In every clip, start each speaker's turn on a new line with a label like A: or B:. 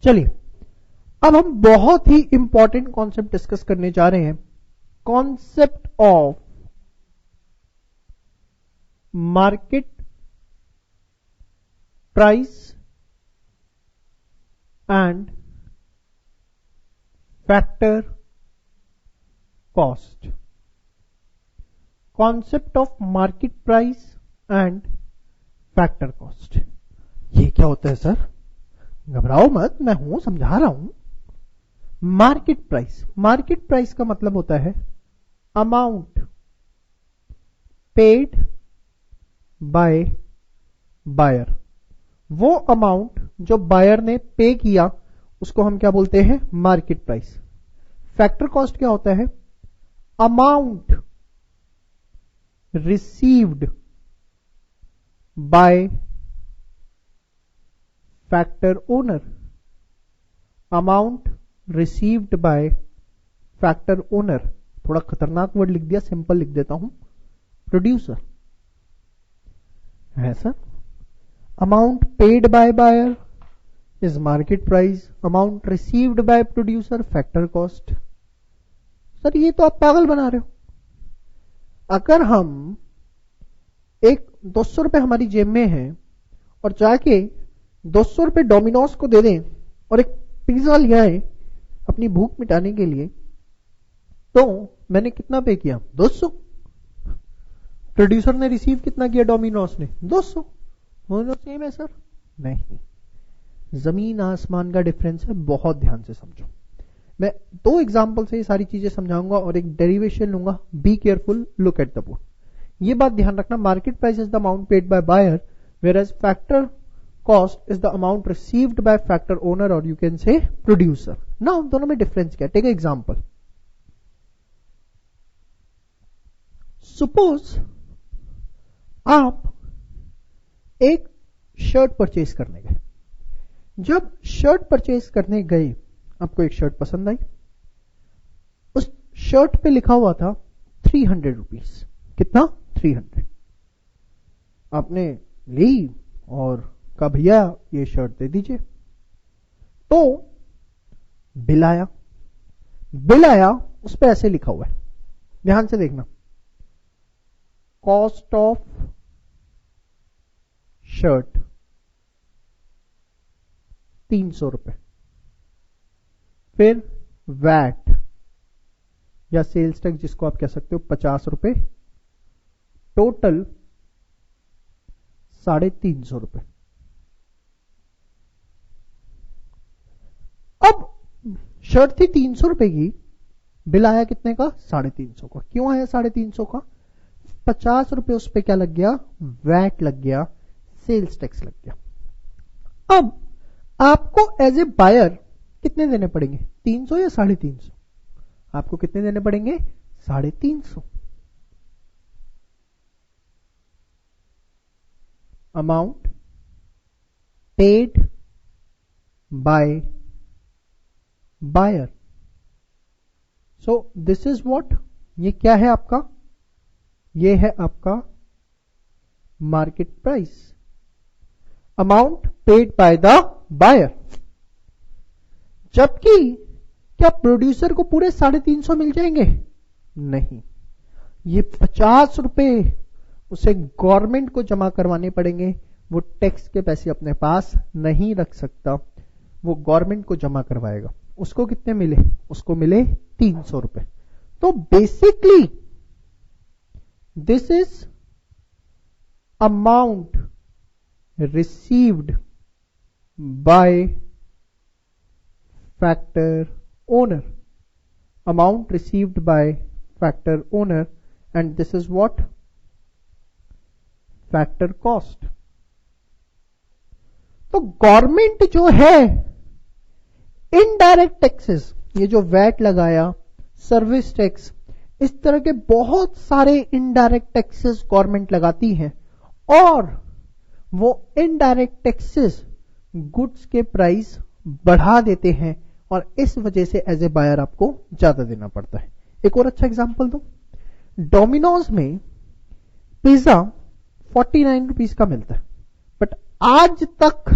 A: चलिए अब हम बहुत ही इंपॉर्टेंट कॉन्सेप्ट डिस्कस करने जा रहे हैं, concept of market price and factor cost. Concept of market price and factor cost, ये क्या होता है सर? घबराओ मत, मैं हूं, समझा रहा हूं। मार्केट प्राइस का मतलब होता है अमाउंट पेड बाय बायर। वो अमाउंट जो बायर ने पे किया उसको हम क्या बोलते हैं? Market price. फैक्टर कॉस्ट क्या होता है? Amount received by factor owner. Amount received by factor owner. थोड़ा खतरनाक वर्ड लिख दिया, सिंपल लिख देता हूं, प्रोड्यूसर है sir. Amount paid by buyer is market price, amount received by producer factor cost. Sir ये तो आप पागल बना रहे हो। अगर हम एक 200 रुपए हमारी जेब में है और जाके 200 रुपए डोमिनोज को दे दें और एक पिज्जा लिया है अपनी भूख मिटाने के लिए, तो मैंने कितना पे किया? 200। प्रोड्यूसर ने रिसीव कितना किया डोमिनोज ने? 200। दोनों सेम है सर? नहीं, जमीन आसमान का डिफरेंस है, बहुत ध्यान से समझो। मैं 2 एग्जांपल से ये सारी चीजें समझाऊंगा और एक डेरिवेशन लूंगा। Be careful, look at the board. ये बात ध्यान रखना, market price is the amount paid by buyer, whereas factor cost is the amount received by factor owner or you can say producer. Now दोनों में difference क्या? Take example. Suppose आप एक shirt purchase करने गए। जब शर्ट परचेज करने गए, आपको एक शर्ट पसंद आई, उस शर्ट पे लिखा हुआ था 300 रुपीज। कितना? 300। आपने ली और कहा भैया ये शर्ट दे दीजिए। तो बिल आया, उस पे ऐसे लिखा हुआ है, ध्यान से देखना, कॉस्ट ऑफ शर्ट 300 रुपए, फिर वैट या सेल्स टैक्स जिसको आप कह सकते हो 50 रुपए, टोटल 350 रुपए। अब शर्ट थी 300 रुपए की, बिल आया कितने का? 350 का। क्यों आया 350 का? 50 रुपए उस पे क्या लग गया? वैट लग गया, सेल्स टैक्स लग गया। अब आपको एज ए बायर कितने देने पड़ेंगे? 300 या 350? आपको कितने देने पड़ेंगे? 350। Amount paid by buyer. So this is what, ये क्या है आपका? ये है आपका market price, amount paid by the buyer. जबकि क्या प्रोड्यूसर को पूरे 350 मिल जाएंगे? नहीं, ये 50 रुपए उसे गवर्नमेंट को जमा करवाने पड़ेंगे। वो टैक्स के पैसे अपने पास नहीं रख सकता, वो गवर्नमेंट को जमा करवाएगा। उसको कितने मिले? उसको मिले 300 रुपए। तो basically this is amount received by factor owner, amount received by factor owner, and this is what? Factor cost. तो गवर्नमेंट जो है इनडायरेक्ट टैक्सेस, ये जो वैट लगाया, सर्विस टैक्स, इस तरह के बहुत सारे इनडायरेक्ट टैक्सेस गवर्नमेंट लगाती है, और वो इनडायरेक्ट टैक्सेस गुड्स के प्राइस बढ़ा देते हैं, और इस वजह से एज ए बायर आपको ज्यादा देना पड़ता है। एक और अच्छा एग्जांपल दूं, डोमिनोज में पिज्जा 49 रुपीज का मिलता है, बट आज तक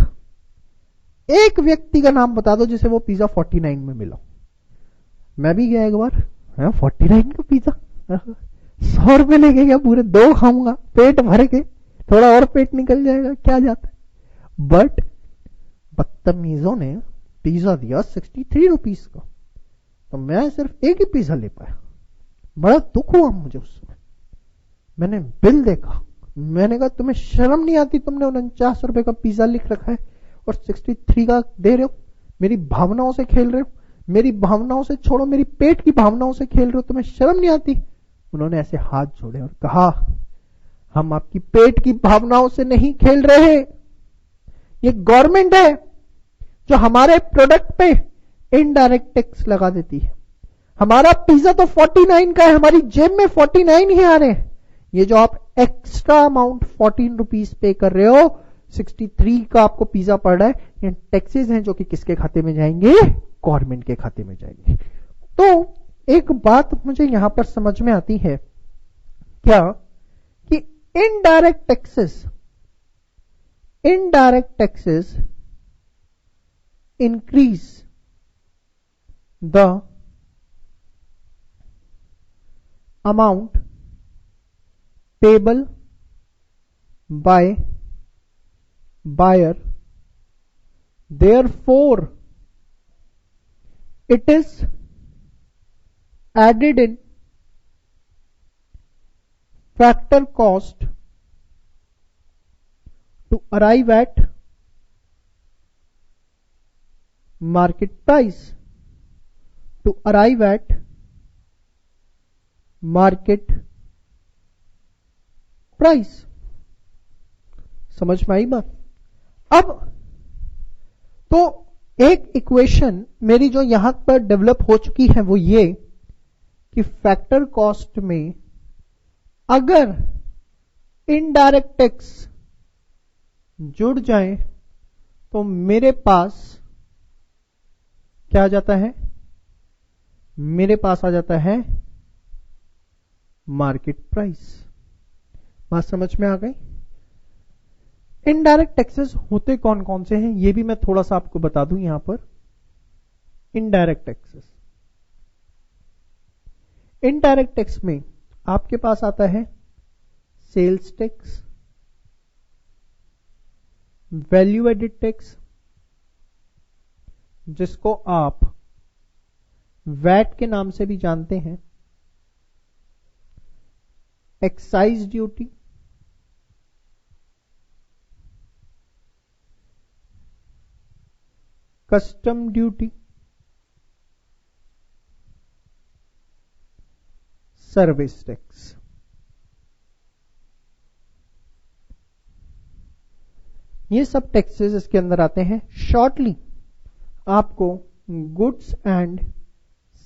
A: एक व्यक्ति का नाम बता दो जिसे वो पिज्जा 49 में मिला। मैं भी गया एक बार, 49 का पिज्जा, 100 रुपए लेके गया, पूरे 2 खाऊंगा पेट भर के, थोड़ा और पेट निकल जाएगा, क्या जाता है। बट बदतमीजों ने पिज्जा दिया 63 रुपीस का, तो मैं सिर्फ एक ही पिज्जा ले पाया। बड़ा दुख हुआ मुझे उस समय। मैंने बिल देखा, मैंने कहा तुम्हें शर्म नहीं आती, तुमने 49 रुपए का पिज्जा लिख रखा है और 63 का दे रहे हो। मेरी भावनाओं से खेल रहे हो, मेरी भावनाओं से छोड़ो, मेरी पेट की भावनाओं से खेल रहे हो, तुम्हें शर्म नहीं आती। उन्होंने ऐसे हाथ जोड़े और कहा, हम आपकी पेट की भावनाओं से नहीं खेल रहे, ये गवर्नमेंट है जो हमारे प्रोडक्ट पे इनडायरेक्ट टैक्स लगा देती है। हमारा पिज्जा तो 49 का है, हमारी जेब में 49 ही आ रहे हैं। ये जो आप एक्स्ट्रा अमाउंट 14 रुपीस पे कर रहे हो, 63 का आपको पिज्जा पड़ रहा है, ये टैक्सेस हैं जो कि किसके खाते में जाएंगे? गवर्नमेंट के खाते में जाएंगे। तो एक बात मुझे यहां पर समझ में आती है क्या, कि indirect taxes increase the amount payable by buyer, therefore it is added in factor cost to arrive at market price, to arrive at market price। समझ में आई बात? अब तो एक इक्वेशन मेरी जो यहां पर डेवलप हो चुकी है वो ये कि फैक्टर कॉस्ट में अगर इनडायरेक्ट टैक्स जुड़ जाए तो मेरे पास क्या आ जाता है? मेरे पास आ जाता है मार्केट प्राइस। बात समझ में आ गई? इनडायरेक्ट टैक्सेस होते कौन कौन से हैं ये भी मैं थोड़ा सा आपको बता दूं यहां पर। इनडायरेक्ट टैक्सेस, इनडायरेक्ट टैक्स में आपके पास आता है sales tax, value added tax जिसको आप वैट के नाम से भी जानते हैं, excise duty, custom duty, service tax. ये सब टैक्सेस इसके अंदर आते हैं। शॉर्टली आपको गुड्स एंड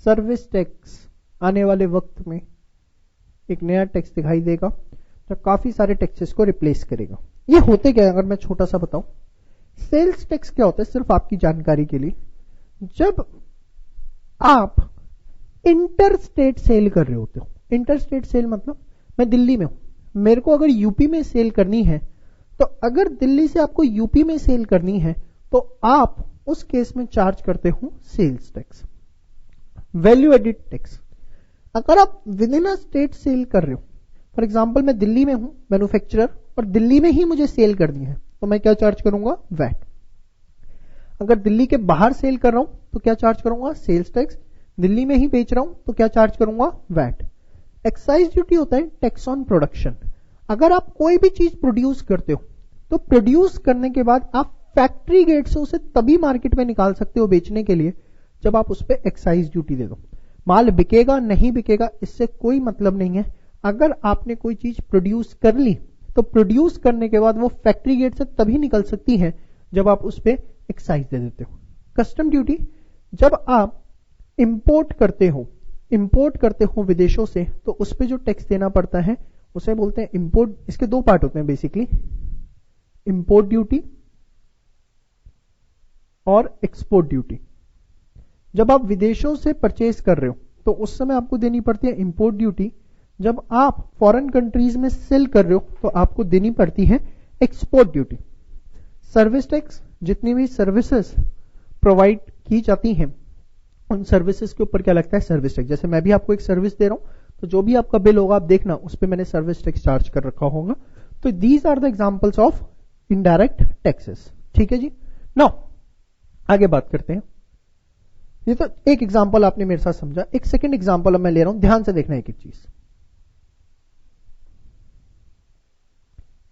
A: सर्विस टैक्स आने वाले वक्त में एक नया टैक्स दिखाई देगा जो काफी सारे टैक्सेस को रिप्लेस करेगा। ये होते क्या है अगर मैं छोटा सा बताऊं। सेल्स टैक्स क्या होता है, सिर्फ आपकी जानकारी के लिए, जब आप इंटर स्टेट सेल कर रहे होते हो। इंटर स्टेट सेल मतलब मैं दिल्ली में हूं, मेरे को अगर यूपी में सेल करनी है, तो अगर दिल्ली से आपको यूपी में सेल करनी है तो आप उस केस में चार्ज करते हो sales tax. Value added tax, अगर आप within a state sale कर रहे हो, फॉर एग्जांपल मैं दिल्ली में हूं मैन्युफैक्चरर और दिल्ली में ही मुझे सेल करनी है, तो मैं क्या चार्ज करूंगा? वैट। अगर दिल्ली के बाहर सेल कर रहा हूं तो क्या चार्ज करूंगा? Sales tax. दिल्ली में ही बेच रहा हूं तो क्या चार्ज करूंगा? वैट। एक्साइज ड्यूटी होता है टैक्स ऑन प्रोडक्शन। अगर आप कोई भी चीज प्रोड्यूस करते हो तो प्रोड्यूस करने के बाद आप फैक्ट्री गेट से उसे तभी मार्केट में निकाल सकते हो बेचने के लिए जब आप उस पर एक्साइज ड्यूटी दे दो। माल बिकेगा नहीं बिकेगा इससे कोई मतलब नहीं है। अगर आपने कोई चीज प्रोड्यूस कर ली तो प्रोड्यूस करने के बाद वो फैक्ट्री गेट से तभी निकल सकती है जब आप उस पर एक्साइज दे देते हो। कस्टम ड्यूटी, जब आप इंपोर्ट करते हो विदेशों से तो उस पर जो टैक्स देना पड़ता है उसे बोलते हैं इंपोर्ट। इसके दो पार्ट होते हैं बेसिकली, इंपोर्ट ड्यूटी और एक्सपोर्ट ड्यूटी। जब आप विदेशों से परचेज कर रहे हो तो उस समय आपको देनी पड़ती है इंपोर्ट ड्यूटी। जब आप फॉरेन कंट्रीज में सेल कर रहे हो तो आपको देनी पड़ती है एक्सपोर्ट ड्यूटी। सर्विस टैक्स, जितनी भी सर्विसेज प्रोवाइड की जाती हैं उन सर्विसेज के ऊपर क्या लगता है, सर्विस टैक्स। जैसे मैं भी आपको एक सर्विस दे रहा हूं तो जो भी आपका बिल होगा आप देखना उस पर मैंने सर्विस टैक्स चार्ज कर रखा होगा। तो these are the examples of indirect taxes. ठीक है जी। नाउ आगे बात करते हैं। ये तो एक एग्जांपल आपने मेरे साथ समझा। एक सेकंड एग्जांपल अब मैं ले रहा हूं, ध्यान से देखना एक एक चीज।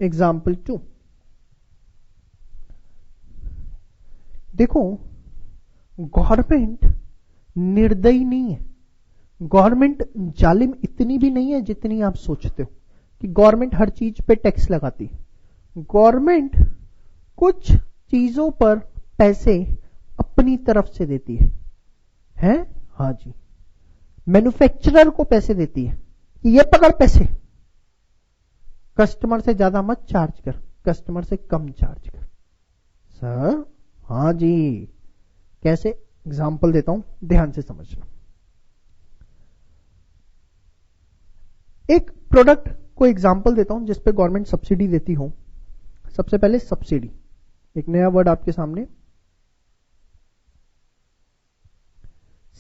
A: एग्जांपल 2, देखो गवर्नमेंट निर्दयी नहीं है, गवर्नमेंट जालिम इतनी भी नहीं है जितनी आप सोचते हो कि गवर्नमेंट हर चीज पे टैक्स लगाती है। गवर्नमेंट कुछ चीजों पर पैसे अपनी तरफ से देती है? हाँ जी। मैन्युफैक्चरर को पैसे देती है कि ये पकड़ पैसे, कस्टमर से ज्यादा मत चार्ज कर, कस्टमर से कम चार्ज कर। सर हाँ जी। कैसे? एग्जाम्पल देता हूं, ध्यान से समझना। एक प्रोडक्ट को एग्जाम्पल देता हूं जिसपे गवर्नमेंट सब्सिडी देती हो। सबसे पहले सब्सिडी, एक नया वर्ड आपके सामने।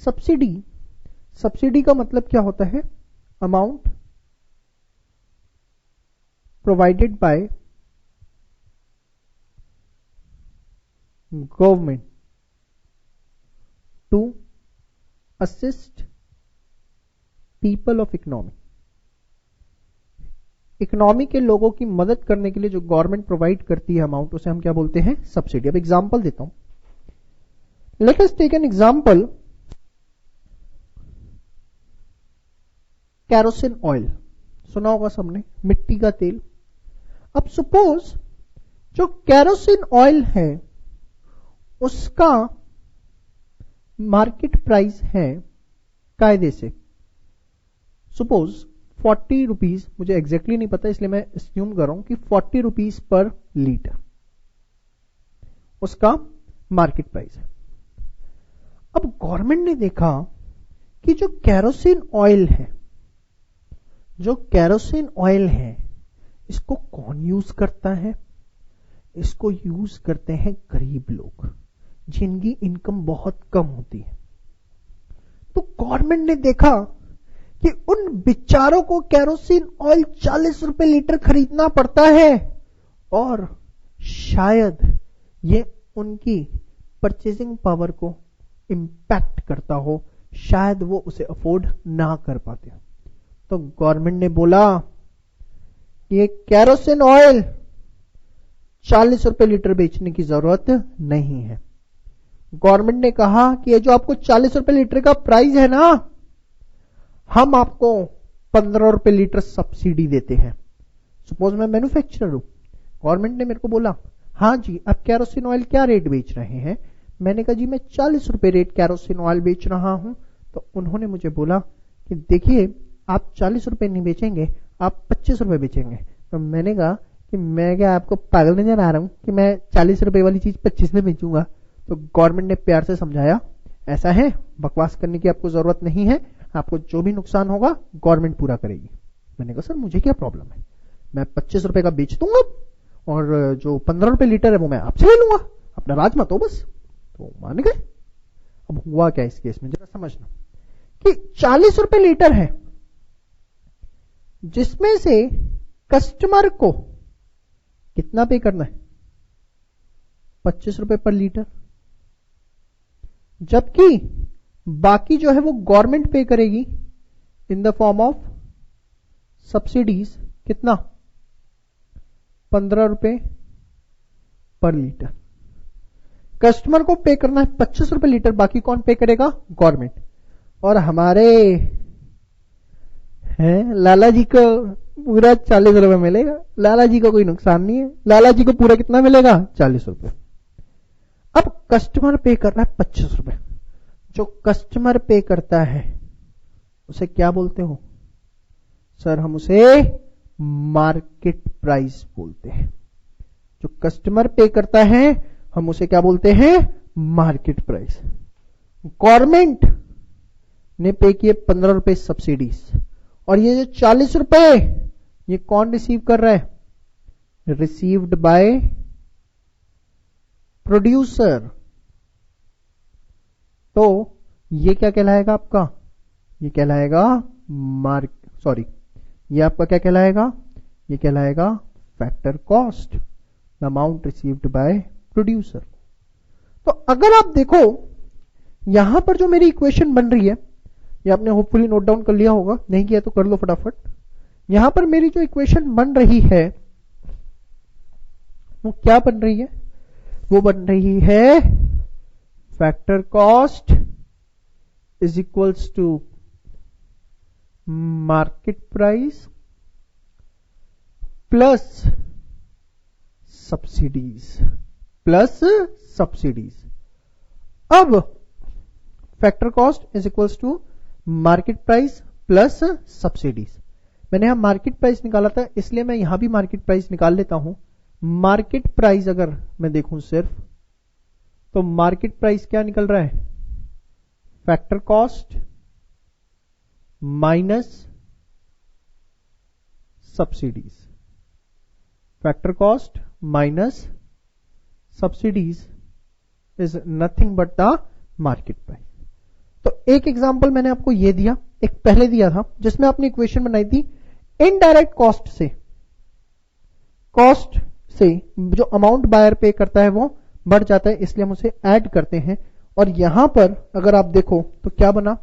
A: सब्सिडी, सब्सिडी का मतलब क्या होता है? Amount provided by government to assist people of economy. Economy के लोगों की मदद करने के लिए जो गवर्नमेंट प्रोवाइड करती है अमाउंट, उसे हम क्या बोलते हैं? सब्सिडी। अब एग्जांपल देता हूं। Let us take an example, kerosene oil. सुना होगा सबने, मिट्टी का तेल। अब सपोज जो कैरोसिन ऑयल है उसका मार्केट प्राइस है कायदे से सपोज 40 रुपीज, मुझे एग्जैक्टली नहीं पता इसलिए मैं अस्यूम कर रहा हूं कि 40 रुपीज पर लीटर उसका मार्केट प्राइस है। अब गवर्नमेंट ने देखा कि जो कैरोसिन ऑयल है, जो कैरोसिन ऑयल है इसको कौन यूज करता है? इसको यूज करते हैं गरीब लोग जिनकी इनकम बहुत कम होती है। तो गवर्नमेंट ने देखा कि उन बेचारों को कैरोसिन ऑयल 40 रुपए लीटर खरीदना पड़ता है और शायद ये उनकी परचेजिंग पावर को इंपैक्ट करता हो, शायद वो उसे अफोर्ड ना कर पाते हो। तो गवर्नमेंट ने बोला ये कैरोसिन ऑयल 40 रुपए लीटर बेचने की जरूरत नहीं है। गवर्नमेंट ने कहा कि ये जो आपको 40 रुपए लीटर का प्राइस है ना, हम आपको 15 रुपए लीटर सब्सिडी देते हैं। सपोज मैं मैन्युफैक्चरर हूं, गवर्नमेंट ने मेरे को बोला हाँ जी आप कैरोसिन ऑयल क्या रेट बेच रहे हैं? मैंने कहा जी मैं 40 रुपए रेट कैरोसिन ऑयल बेच रहा हूं। तो उन्होंने मुझे बोला कि देखिए आप 40 रुपए नहीं बेचेंगे, आप 25 रुपए बेचेंगे। तो मैंने कहा कि मैं क्या आपको पागल नजर आ रहा हूं कि मैं 40 रुपए वाली चीज 25 में बेचूंगा? तो गवर्नमेंट ने प्यार से समझाया ऐसा है, बकवास करने की आपको जरूरत नहीं है, आपको जो भी नुकसान होगा गवर्नमेंट पूरा करेगी। मैंने कहा सर मुझे क्या प्रॉब्लम है, मैं 25 रुपए का बेच दूंगा और जो 15 रुपए लीटर है वो मैं आपसे ले लूंगा, अपना राज मत हो बस। तो मान गए। अब हुआ क्या इस केस में जरा समझना कि 40 रुपए लीटर है जिसमें से कस्टमर को कितना पे करना है? 25 रुपए पर लीटर, जबकि बाकी जो है वो गवर्नमेंट पे करेगी in the form of subsidies. कितना? 15 रुपए पर लीटर। कस्टमर को पे करना है 25 रुपए लीटर, बाकी कौन पे करेगा? गवर्नमेंट। और हमारे हैं लाला जी को पूरा 40 रुपए मिलेगा, लाला जी को कोई नुकसान नहीं है, लाला जी को पूरा कितना मिलेगा? 40 रुपए। अब कस्टमर पे कर रहा है 25 रुपए। जो कस्टमर पे करता है उसे क्या बोलते हो? सर हम उसे मार्केट प्राइस बोलते हैं। जो कस्टमर पे करता है हम उसे क्या बोलते हैं? Market price. गवर्नमेंट ने पे किए 15 रुपए सब्सिडीज, और ये जो 40 रुपए ये कौन रिसीव कर रहा है? रिसीव्ड बाय प्रोड्यूसर, तो ये क्या कहलाएगा आपका, ये कहलाएगा ये आपका क्या कहलाएगा, ये कहलाएगा factor cost, the amount received by producer. तो अगर आप देखो यहां पर जो मेरी इक्वेशन बन रही है, ये आपने होपफुली नोट डाउन कर लिया होगा, नहीं किया तो कर लो फटाफट। यहां पर मेरी जो इक्वेशन बन रही है वो क्या बन रही है, वो बन रही है factor cost is equals to market price plus subsidies. अब factor cost is equals to market price plus subsidies. मैंने यहां मार्केट प्राइस निकाला था, इसलिए मैं यहां भी मार्केट प्राइस निकाल लेता हूं। मार्केट प्राइस अगर मैं देखूं सिर्फ, तो मार्केट प्राइस क्या निकल रहा है, factor cost minus subsidies, factor cost minus subsidies is nothing but the market price. तो एक एग्जांपल मैंने आपको ये दिया, एक पहले दिया था जिसमें आपने इक्वेशन बनाई थी इनडायरेक्ट कॉस्ट से जो अमाउंट बायर पे करता है वो बढ़ जाता है, इसलिए हम उसे ऐड करते हैं। और यहां पर अगर आप देखो तो क्या बना,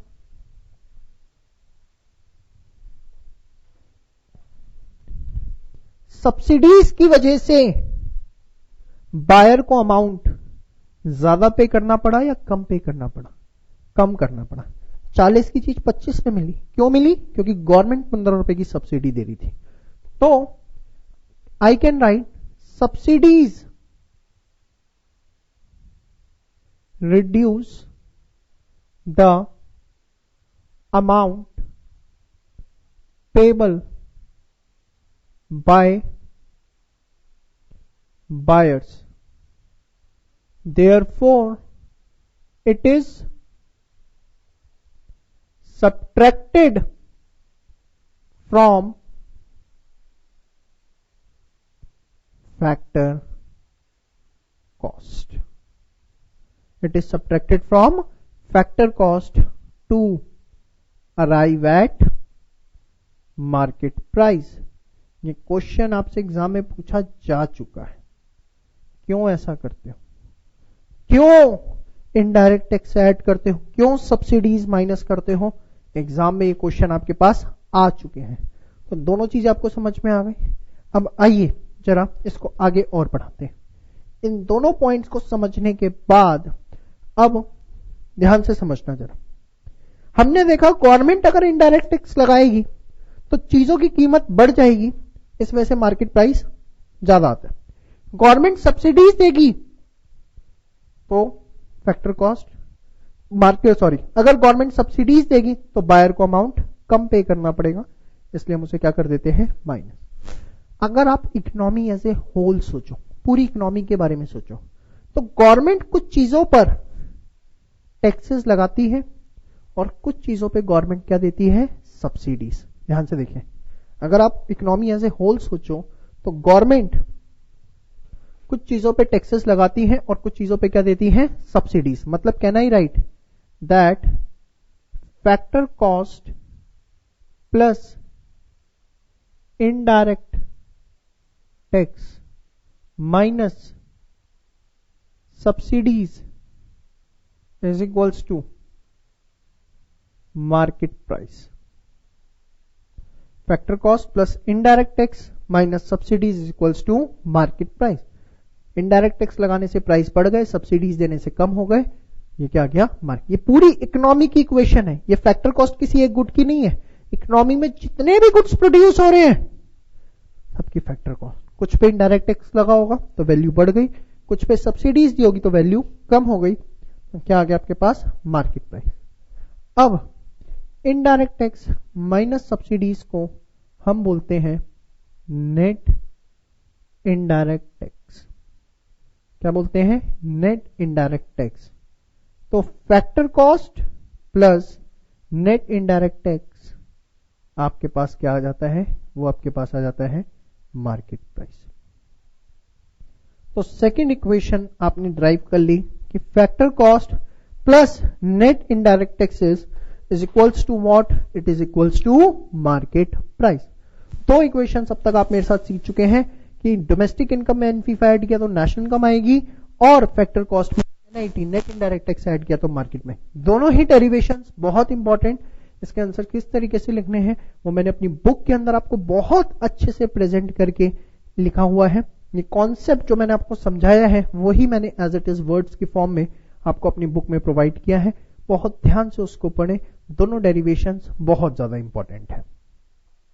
A: सब्सिडीज की वजह से बायर को अमाउंट ज्यादा पे करना पड़ा या कम पे करना पड़ा, कम करना पड़ा। 40 की चीज 25 में मिली, क्यों मिली, क्योंकि गवर्नमेंट 15 रुपए की सब्सिडी दे रही थी। तो I can write subsidies reduce the amount payable by buyers, therefore it is subtracted from factor cost. It is subtracted from factor cost to arrive at market price. ये क्वेश्चन आपसे exam में पूछा जा चुका है। क्यों ऐसा करते हो, क्यों इनडायरेक्ट टैक्स ऐड करते हो, क्यों सब्सिडीज माइनस करते हो, एग्जाम में ये क्वेश्चन आपके पास आ चुके हैं। तो दोनों चीज आपको समझ में आ गई। अब आइए जरा इसको आगे और बढ़ाते हैं। इन दोनों पॉइंट्स को समझने के बाद अब ध्यान से समझना जरा। हमने देखा गवर्नमेंट अगर इनडायरेक्ट टैक्स लगाएगी तो चीजों की कीमत बढ़ जाएगी, इस वजह से मार्केट प्राइस ज्यादा आता है। गवर्नमेंट सब्सिडीज देगी तो फैक्टर कॉस्ट अगर गवर्नमेंट सब्सिडीज देगी तो बायर को अमाउंट कम पे करना पड़ेगा, इसलिए हम उसे क्या कर देते हैं, माइनस। अगर आप इकोनॉमी एज ए होल सोचो, पूरी इकोनॉमी के बारे में सोचो, तो गवर्नमेंट कुछ चीजों पर टैक्सेस लगाती है और कुछ चीजों पे गवर्नमेंट क्या देती है, सब्सिडीज। ध्यान से देखें, अगर आप इकोनॉमी एज ए होल सोचो तो गवर्नमेंट कुछ चीजों पे टैक्सेस लगाती है और कुछ चीजों पे क्या देती है, सब्सिडीज। मतलब can I write that factor cost plus indirect tax minus subsidies is equals to market price. Factor cost plus indirect tax minus subsidies is equals to market price. Indirect tax लगाने से price बढ़ गए, subsidies देने से कम हो गए, ये क्या आ गया, मार्केट। ये पूरी इकोनॉमी की इक्वेशन है, ये फैक्टर कॉस्ट किसी एक गुड की नहीं है। इकोनॉमी में जितने भी गुड्स प्रोड्यूस हो रहे हैं सबकी फैक्टर कॉस्ट, कुछ पे इनडायरेक्ट टैक्स लगा होगा तो वैल्यू बढ़ गई, कुछ पे सब्सिडीज दी होगी तो वैल्यू कम हो गई, तो क्या आ गया आपके पास, मार्केट प्राइस। अब इनडायरेक्ट टैक्स माइनस सब्सिडीज को हम बोलते हैं नेट इनडायरेक्ट टैक्स। क्या बोलते हैं, नेट इनडायरेक्ट टैक्स। तो factor cost plus net indirect tax आपके पास क्या आ जाता है, वो आपके पास आ जाता है मार्केट प्राइस। तो सेकंड इक्वेशन आपने ड्राइव कर ली कि factor cost plus net indirect taxes is equals to what, it is equals to market price. दो इक्वेशंस अब तक आप मेरे साथ सीख चुके हैं कि डोमेस्टिक इनकम में एनफीफ ऐड किया तो नेशनल इनकम आएगी, और फैक्टर कॉस्ट में NIT net indirect tax add किया तो मार्केट में। दोनों ही डेरिवेशंस बहुत इंपॉर्टेंट। इसके आंसर किस तरीके से लिखने हैं वो मैंने अपनी बुक के अंदर आपको बहुत अच्छे से प्रेजेंट करके लिखा हुआ है। ये कॉन्सेप्ट जो मैंने आपको समझाया है वही मैंने एज इट इज वर्ड्स की फॉर्म में आपको अपनी बुक में प्रोवाइड किया है। बहुत ध्यान से उसको पढ़ें, दोनों डेरिवेशंस बहुत ज्यादा इंपॉर्टेंट है।